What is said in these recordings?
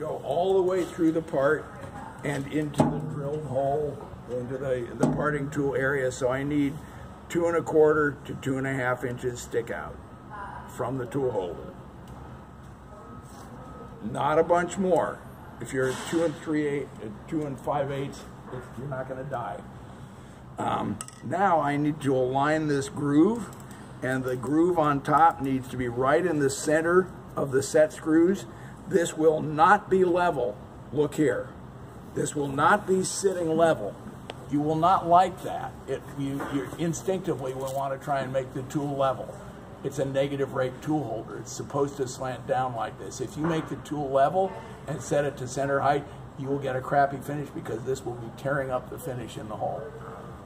go all the way through the part and into the drilled hole, into the parting tool area. So I need 2 1/4 to 2 1/2 inches stick out from the tool holder. Not a bunch more. If you're 2 5/8, you're not going to die. Now I need to align this groove, and the groove on top needs to be right in the center of the set screws. This will not be level. Look here. This will not be sitting level. You will not like that. You instinctively will want to try and make the tool level. It's a negative rake tool holder. It's supposed to slant down like this. If you make the tool level and set it to center height, you will get a crappy finish because this will be tearing up the finish in the hole.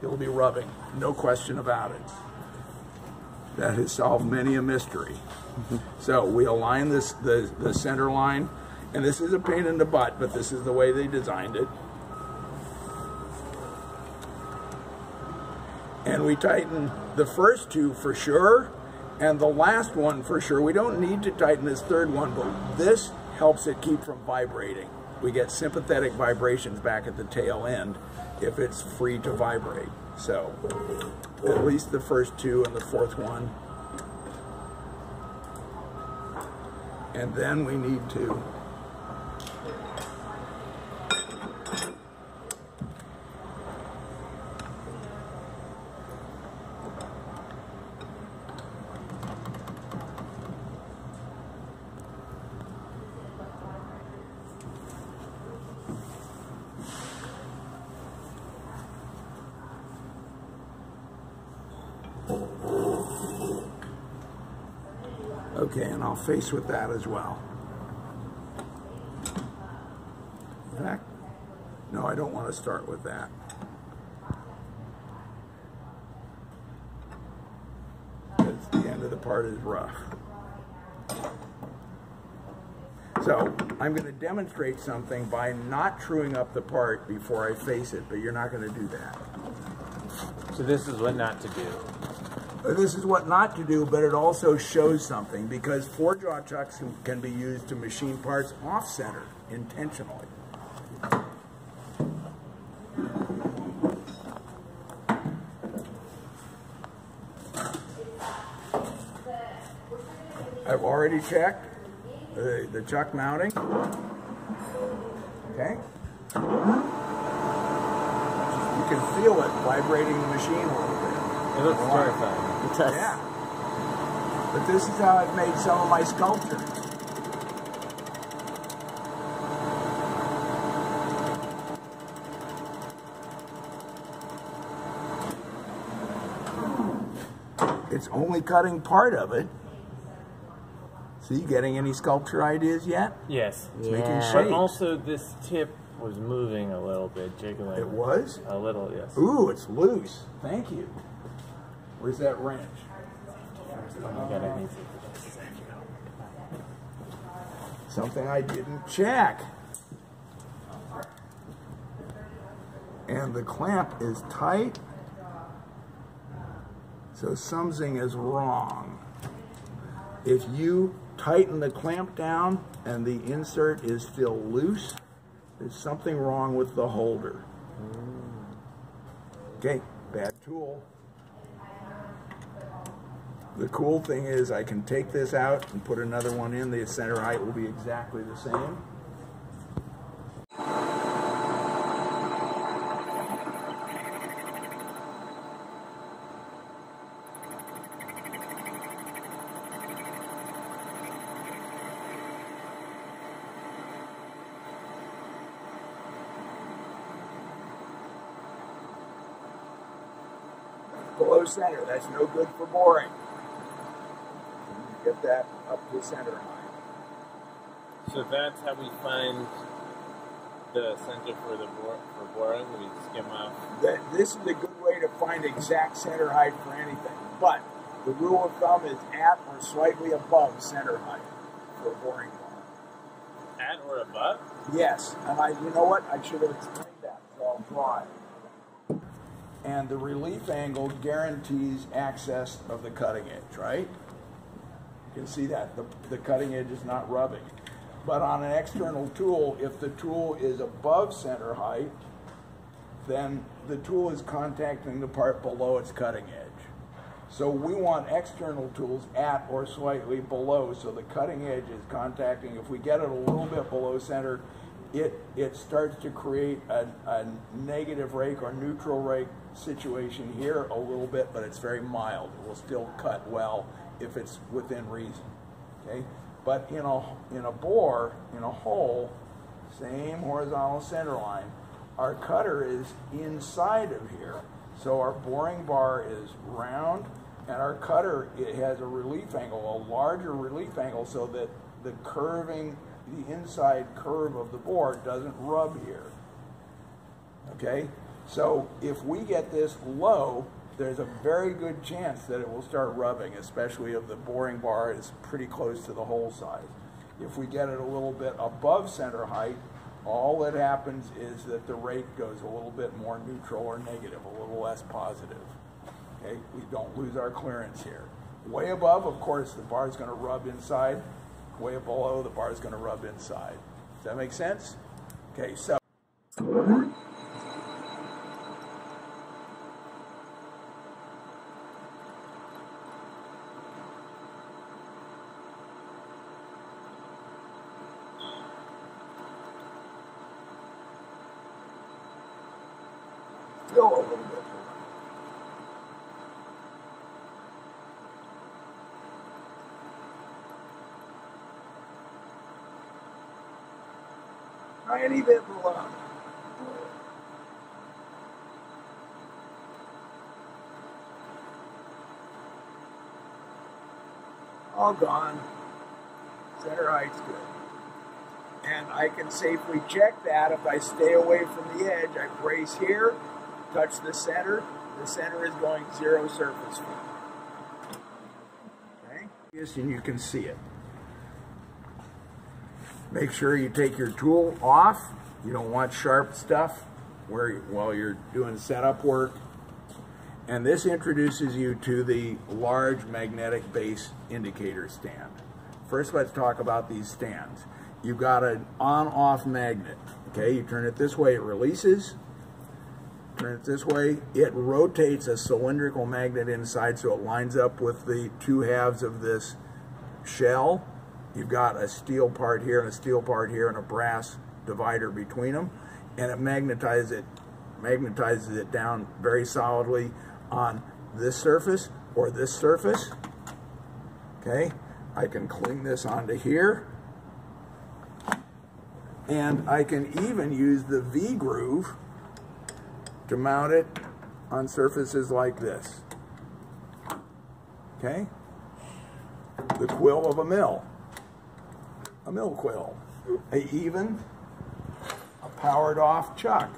It will be rubbing, no question about it. That has solved many a mystery. So we align the center line, and this is a pain in the butt, but this is the way they designed it. And we tighten the first two for sure, and the last one for sure. We don't need to tighten this third one, but this helps it keep from vibrating. We get sympathetic vibrations back at the tail end if it's free to vibrate. So at least the first two and the fourth one. And then we need to okay, and I'll face with that as well. In fact, no, I don't want to start with that. Because the end of the part is rough. So I'm going to demonstrate something by not truing up the part before I face it, but you're not going to do that. So this is what not to do. This is what not to do, but it also shows something, because 4-jaw chucks can be used to machine parts off-center intentionally. I've already checked the chuck mounting. Okay. You can feel it vibrating the machine a little bit. It looks terrifying. It does. Yeah. But this is how I've made some of my sculptures. It's only cutting part of it. See, getting any sculpture ideas yet? Yes. It's making shapes. But also this tip was moving a little bit, jiggling. It was? A little, yes. Ooh, it's loose. Thank you. Where's that wrench? Something I didn't check. And the clamp is tight, so something is wrong. If you tighten the clamp down and the insert is still loose, there's something wrong with the holder. Okay, bad tool. The cool thing is I can take this out and put another one in. The center height will be exactly the same. Below center, that's no good for boring. Get that up to center height. So that's how we find the center for boring. We skim off. This is a good way to find exact center height for anything. But the rule of thumb is at or slightly above center height for a boring bar. At or above? Yes. And you know what? I should have explained that. So I'll draw it. And the relief angle guarantees access of the cutting edge, right? You can see that the cutting edge is not rubbing. But on an external tool, if the tool is above center height, then the tool is contacting the part below its cutting edge. So we want external tools at or slightly below, so the cutting edge is contacting. If we get it a little bit below center, it starts to create a negative rake or neutral rake situation here a little bit, but it's very mild. It will still cut well if it's within reason. Okay, but in a bore, in a hole, same horizontal center line, our cutter is inside of here. So our boring bar is round, and our cutter, it has a relief angle, a larger relief angle, so that the inside curve of the bore doesn't rub here. Okay, so if we get this low, there's a very good chance that it will start rubbing, especially if the boring bar is pretty close to the hole size. If we get it a little bit above center height, all that happens is that the rate goes a little bit more neutral or negative, a little less positive. Okay, we don't lose our clearance here. Way above, of course, the bar is going to rub inside. Way below, the bar is going to rub inside. Does that make sense? Okay, so. Still a little bit. Tiny bit below. All gone. Center height's good. And I can safely check that if I stay away from the edge. I brace here, touch the center. The center is going 0 surface feet. Okay? And you can see it. Make sure you take your tool off. You don't want sharp stuff while you're doing setup work. And this introduces you to the large magnetic base indicator stand. First, let's talk about these stands. You've got an on-off magnet. Okay, you turn it this way, it releases. Turn it this way, it rotates a cylindrical magnet inside so it lines up with the two halves of this shell. You've got a steel part here and a steel part here and a brass divider between them, and it magnetizes it down very solidly on this surface or this surface. Okay, I can cling this onto here, and I can even use the V groove to mount it on surfaces like this. Okay, the quill of a mill quill, a powered off chuck.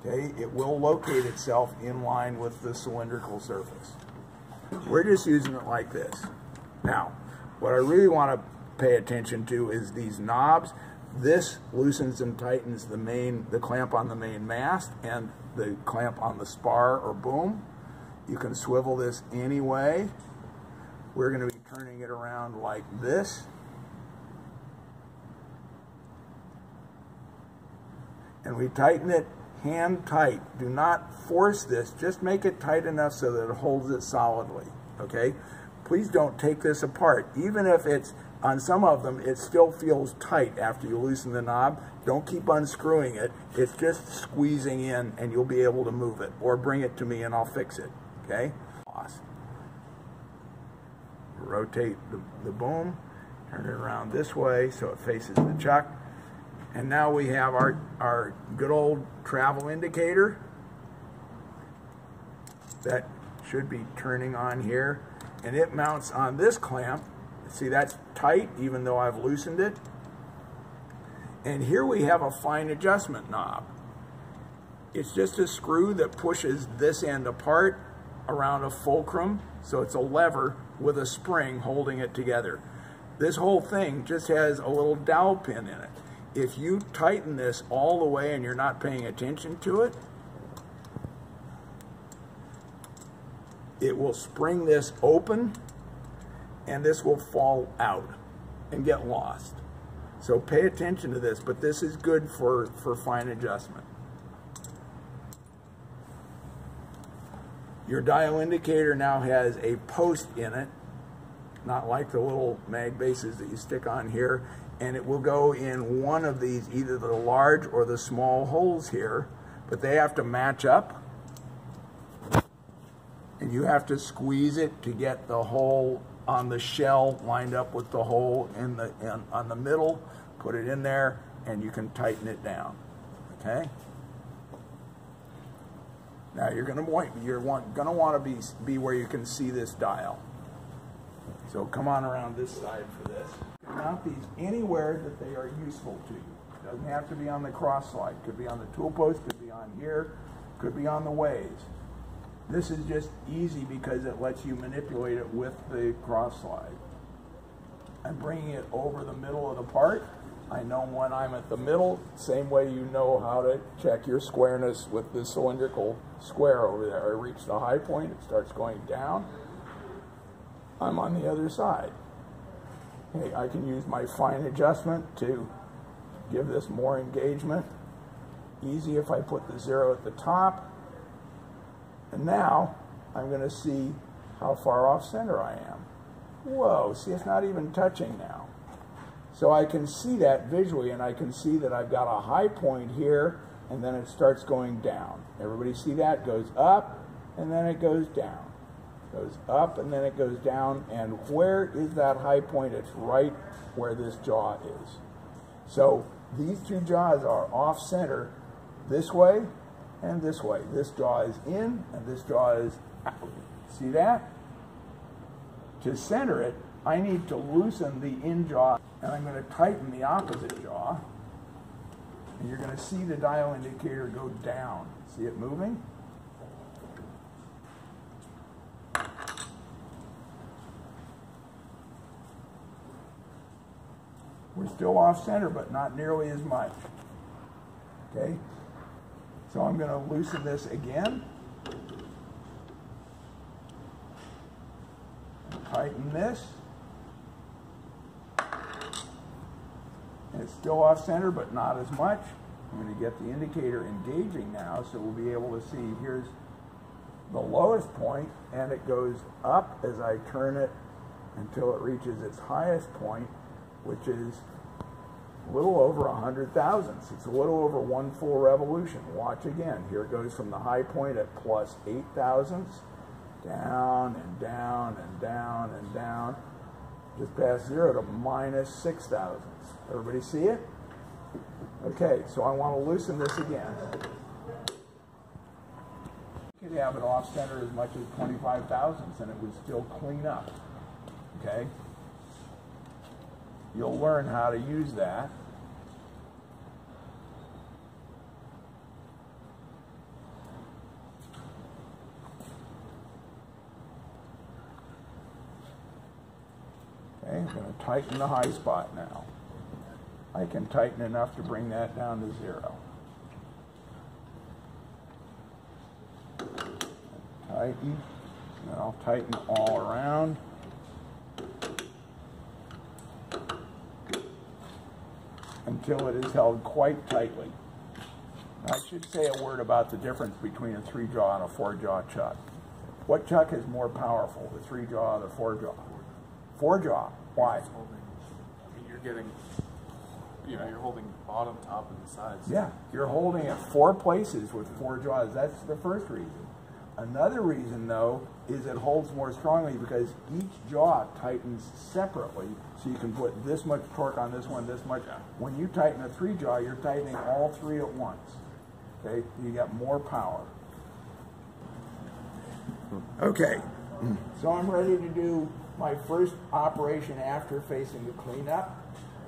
Okay, it will locate itself in line with the cylindrical surface. We're just using it like this. Now, what I really want to pay attention to is these knobs. This loosens and tightens the clamp on the main mast and the clamp on the spar or boom. You can swivel this any way. We're going to be turning it around like this. And we tighten it hand tight. Do not force this, just make it tight enough so that it holds it solidly, okay? Please don't take this apart. Even if it's, on some of them, it still feels tight after you loosen the knob. Don't keep unscrewing it. It's just squeezing in and you'll be able to move it. Or bring it to me and I'll fix it, okay? Rotate the boom, turn it around this way so it faces the chuck. And now we have our good old travel indicator that should be turning on here, and it mounts on this clamp. See, that's tight even though I've loosened it. And here we have a fine adjustment knob. It's just a screw that pushes this end apart around a fulcrum, so it's a lever with a spring holding it together. This whole thing just has a little dowel pin in it. If you tighten this all the way and you're not paying attention to it, it will spring this open and this will fall out and get lost. So pay attention to this, but this is good for fine adjustment. Your dial indicator now has a post in it, not like the little mag bases that you stick on here, and it will go in one of these, either the large or the small holes here, but they have to match up, and you have to squeeze it to get the hole on the shell lined up with the hole on the middle. Put it in there, and you can tighten it down. Okay. Now you're going to want to be where you can see this dial. So come on around this side for this. Mount these anywhere that they are useful to you. It doesn't have to be on the cross slide. Could be on the tool post. Could be on here. Could be on the ways. This is just easy because it lets you manipulate it with the cross slide. I'm bringing it over the middle of the part. I know when I'm at the middle, same way you know how to check your squareness with the cylindrical square over there. I reach the high point, it starts going down. I'm on the other side. Okay, I can use my fine adjustment to give this more engagement. Easy if I put the 0 at the top. And now I'm going to see how far off center I am. Whoa, see, it's not even touching now. So I can see that visually, and I can see that I've got a high point here, and then it starts going down. Everybody see that? It goes up, and then it goes down. Goes up, and then it goes down. And where is that high point? It's right where this jaw is. So these two jaws are off center this way and this way. This jaw is in, and this jaw is out. See that? To center it, I need to loosen the in jaw, and I'm going to tighten the opposite jaw. And you're going to see the dial indicator go down. See it moving? We're still off center, but not nearly as much. Okay? So I'm going to loosen this again. Tighten this. And it's still off center, but not as much. I'm going to get the indicator engaging now, so we'll be able to see here's the lowest point, and it goes up as I turn it until it reaches its highest point, which is a little over 100 thousandths. It's a little over 1 full revolution. Watch again. Here it goes from the high point at plus 8 thousandths, down and down and down and down, just past 0 to minus 6 thousandths. Everybody see it? Okay, so I want to loosen this again. You could have it off center as much as 25 thousandths and it would still clean up. Okay? You'll learn how to use that. Okay, I'm going to tighten the high spot now. I can tighten enough to bring that down to 0. Tighten, and I'll tighten all around. Until it is held quite tightly. I should say a word about the difference between a 3-jaw and a 4-jaw chuck. What chuck is more powerful, the 3-jaw or the 4-jaw? 4-jaw. Why? You're getting, you're holding bottom, top, and the sides. Yeah, you're holding it 4 places with 4 jaws. That's the first reason. Another reason, though, is it holds more strongly because each jaw tightens separately, so you can put this much torque on this one, this much. When you tighten a 3-jaw, you're tightening all 3 at once. Okay, you got more power. Okay, so I'm ready to do my first operation after facing the cleanup.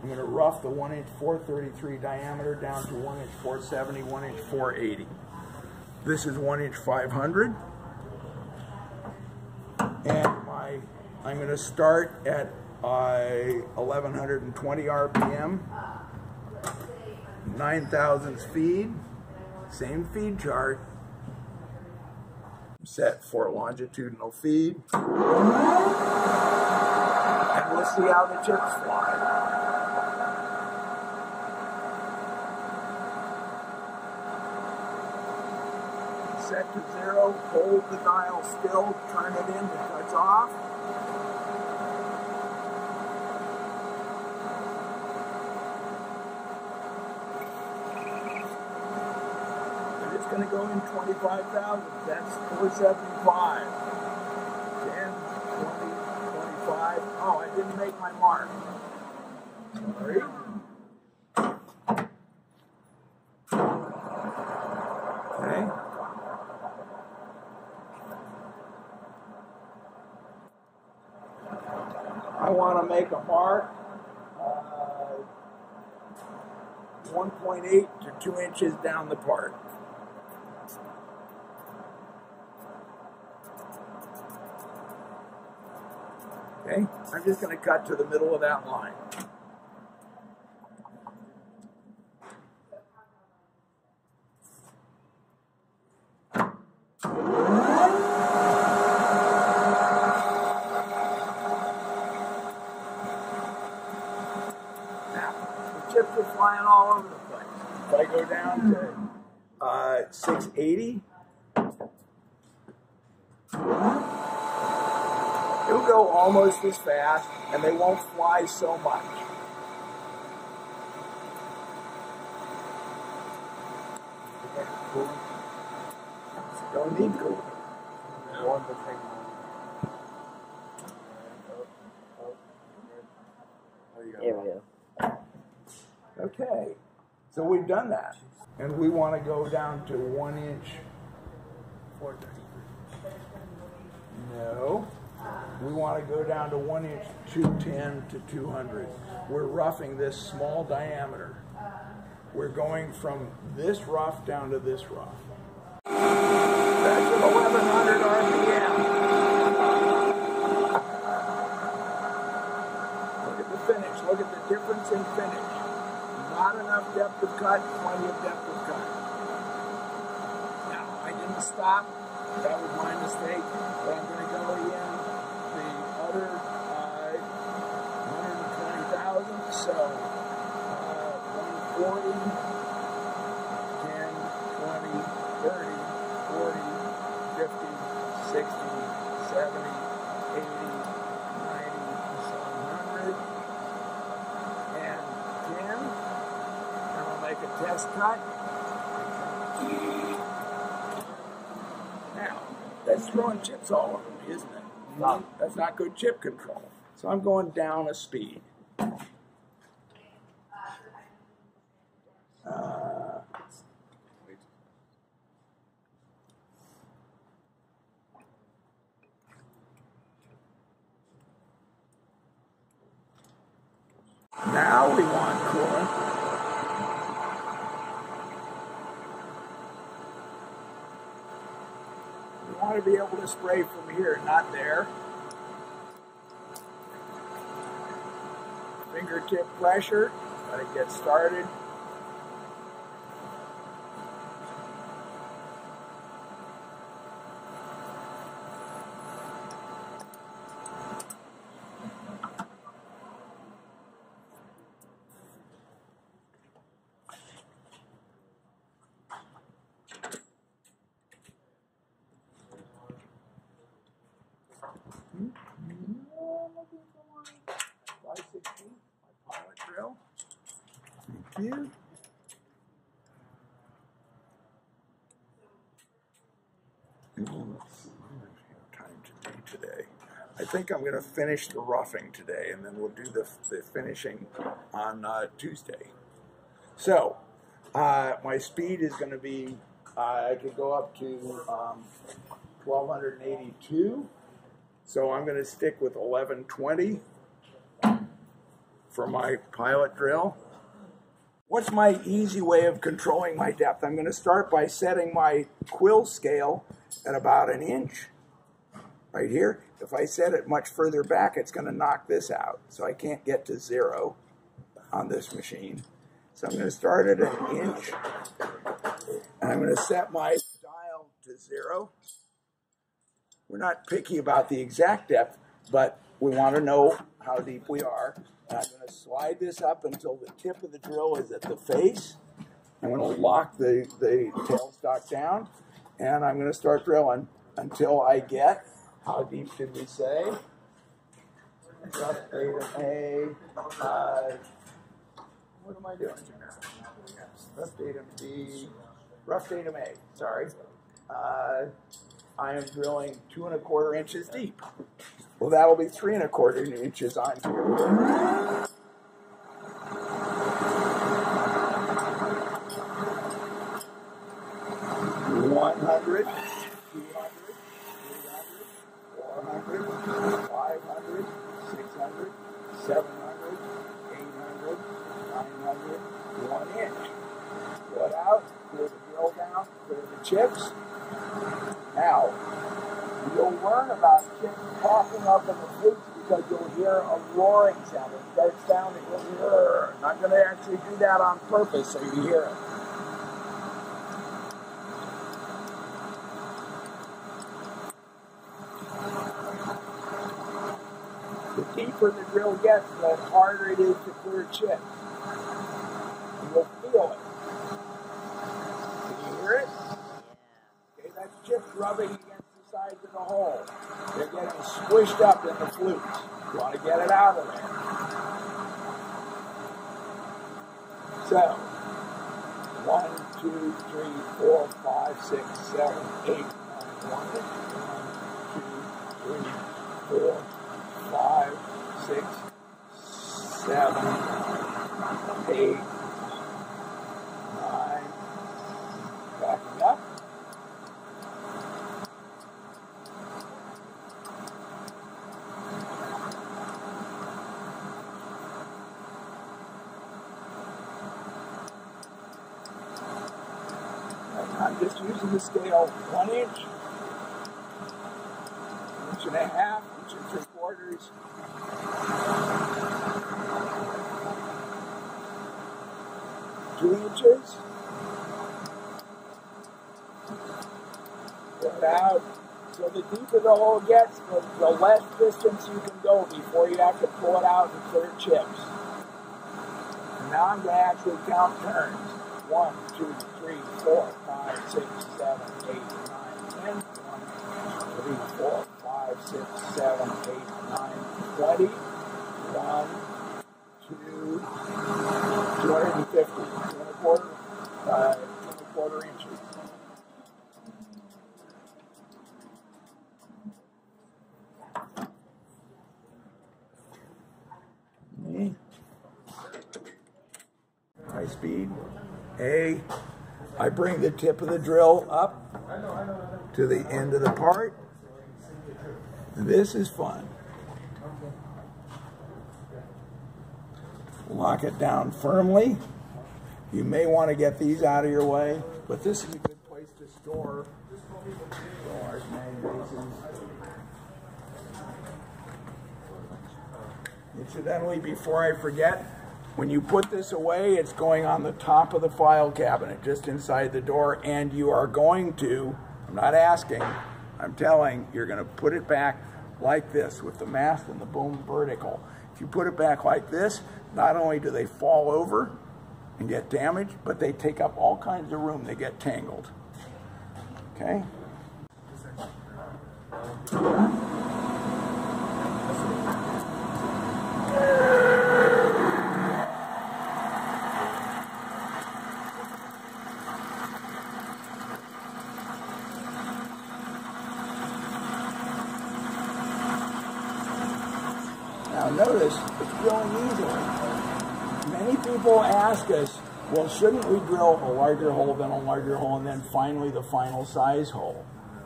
I'm going to rough the 1-inch 433 diameter down to 1-inch 470, 1-inch 480. This is 1-inch 500. And I'm going to start at 1120 RPM, 9 thousandths feed, same feed chart. Set for longitudinal feed. And we'll see how the chips fly. set to 0, hold the dial still, turn it in to touch off. And it's going to go in 25,000. That's 475. 10, 20, 25. Oh, I didn't make my mark. Sorry. Okay. I want to make a mark 1.8 to 2 inches down the part. Okay, I'm just going to cut to the middle of that line. Chips are flying all over the place. If I go down to 680, it'll go almost as fast, and they won't fly so much. Don't need cooling. There we go. Okay, so we've done that. And we want to go down to 1 inch. 430. No. We want to go down to 1 inch, 210 to 200. We're roughing this small diameter. We're going from this rough down to this rough. That's at 1100 RPM. Look at the finish. Look at the difference in finish. Not enough depth of cut, plenty of depth of cut. Now, I didn't stop. That was my mistake. But I'm going to go in the other 120,000. So, 140, 10, 20, 30, 40, 50, 60, 70, 80, 90, 100, and 10. Make a test cut. Now, that's throwing chips all over me, isn't it? No. That's not good chip control. So I'm going down a speed. Now we want coolant. We want to be able to spray from here, not there. Fingertip pressure, let it get started. My pilot drill. Thank you. Let's see, time today. I think I'm going to finish the roughing today, and then we'll do the finishing on Tuesday. So, my speed is going to be, I could go up to 1282. So I'm going to stick with 1120 for my pilot drill. What's my easy way of controlling my depth? I'm going to start by setting my quill scale at about 1 inch right here. If I set it much further back, it's going to knock this out. So I can't get to 0 on this machine. So I'm going to start at 1 inch, and I'm going to set my dial to 0. We're not picky about the exact depth, but we want to know how deep we are. And I'm going to slide this up until the tip of the drill is at the face. I'm going to lock the tailstock down, And I'm going to start drilling until I get, how deep should we say? Rough datum A. What am I doing? Rough datum B. Rough datum A. Sorry. I am drilling 2 1/4 inches deep. Well, that'll be 3 1/4 inches on here. 100, 200, 300, 400, 500, 600, 700, 800, 900, 1 inch. Put out, clear the drill down, clear the chips. Now, you'll learn about chips popping up in the flutes because you'll hear a roaring sound. It starts sounding, and I'm going to actually do that on purpose so you hear it. The deeper the drill gets, the harder it is to clear chips. You'll feel it. Can you hear it? Okay, that's chips rubbing against the sides of the hole. They're getting squished up in the flutes. You want to get it out of there. So, 1, 2, 3, 4, 5, 6, 7, 8, 9, 1, 2, 3, 4, 5, 6, 7, 8, 9, backing up. I'm just using the scale 1 inch, 1.5 inches, 1 3/4. Two inches. Put out. So the deeper the hole gets, the less distance you can go before you have to pull it out and clear chips. And now I'm going to actually count turns. 1, 2, 3, 4, 5, 6, 7, 8, 9, 10. 1, 3, 4, 5, 6, 7, 8, 9, 20. 1, 2, 250. 2 1/4 inches. Okay. High speed. A. I bring the tip of the drill up to the end of the part. This is fun. Lock it down firmly. You may want to get these out of your way, but this is a good place to store large magazines. Incidentally, before I forget, when you put this away, it's going on the top of the file cabinet, just inside the door, and you are going to, I'm not asking, I'm telling, you're going to put it back like this with the mast and the boom vertical. If you put it back like this, not only do they fall over and get damaged, but they take up all kinds of room. They get tangled. Okay? Now notice, it's drilling easily. Many people ask us, well, shouldn't we drill a larger hole, then a larger hole, and then finally the final size hole?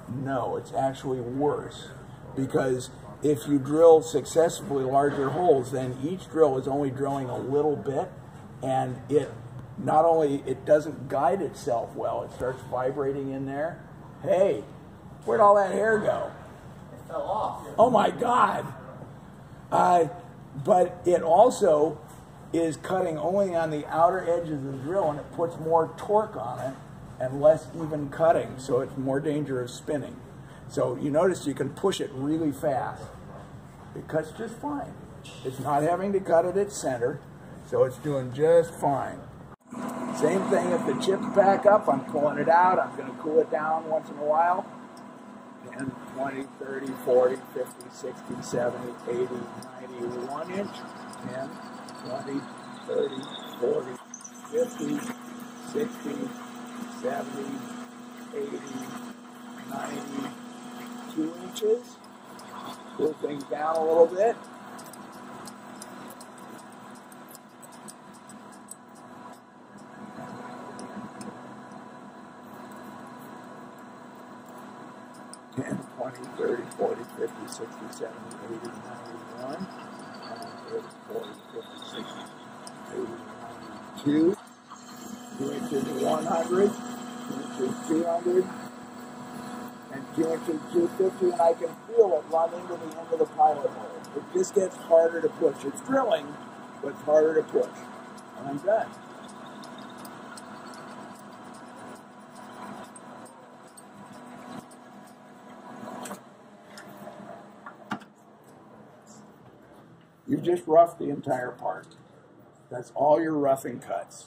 No, it's actually worse. Because if you drill successfully larger holes, then each drill is only drilling a little bit, and it not only, it doesn't guide itself well, it starts vibrating in there. Hey, where'd all that hair go? It fell off. Oh my God. But it also is cutting only on the outer edges of the drill, and it puts more torque on it and less even cutting, so it's more danger of spinning. So you notice you can push it really fast. It cuts just fine. It's not having to cut at its center, so it's doing just fine. Same thing, if the chips back up, I'm pulling it out. I'm going to cool it down once in a while. 10, 20, 30, 40, 50, 60, 70, 80, 90, 1 inch. 10, 20, 30, 40, 50, 60, 70, 80, 90, 2 inches. Cool things down a little bit. Ten, 20, 30, 40, 50, 60, 70, 80, 91, 30, 40, 50, 60, 80, 92, 2 inches 100, 2 inches 200, and 2 inches 250, and I can feel it run into the end of the pilot hole. It just gets harder to push. It's drilling, but it's harder to push. And I'm done. You've just roughed the entire part. That's all your roughing cuts.